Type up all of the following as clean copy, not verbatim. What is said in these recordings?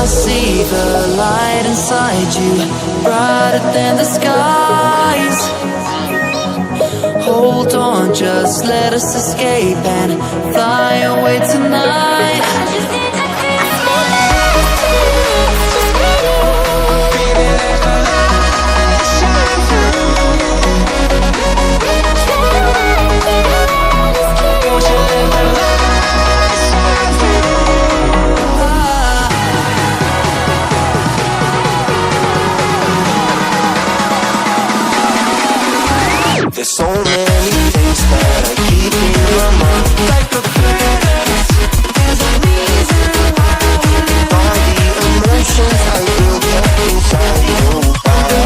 I see the light inside you, brighter than the skies. Hold on, just let us escape and fly away tonight. There's so many things that I keep in my mind, like a feelings. There's a reason why all the emotions I built up inside your body.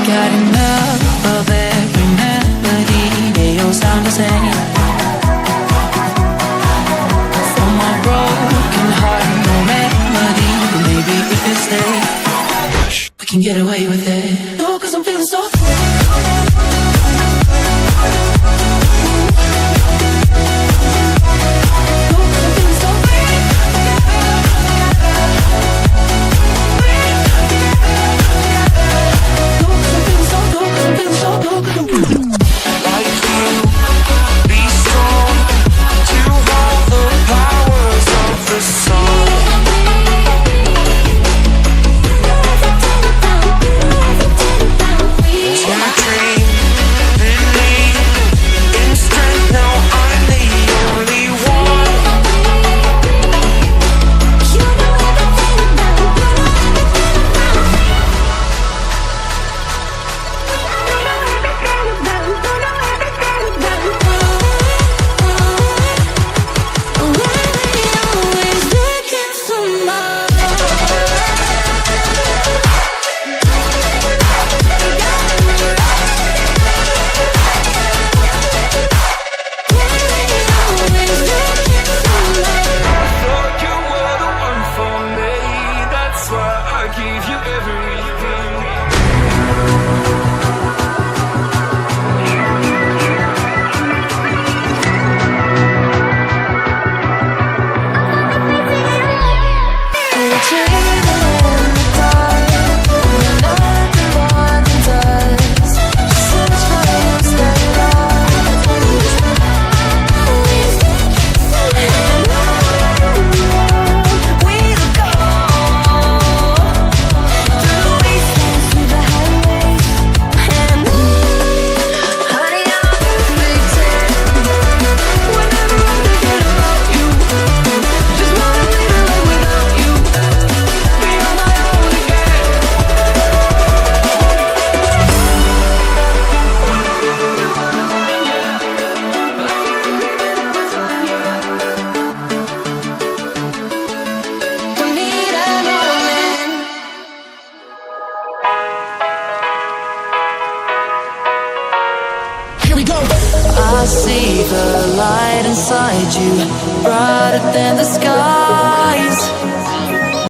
Got enough of every melody, they all sound the same. For my broken heart, no remedy. Maybe if you stay, we can get away with it.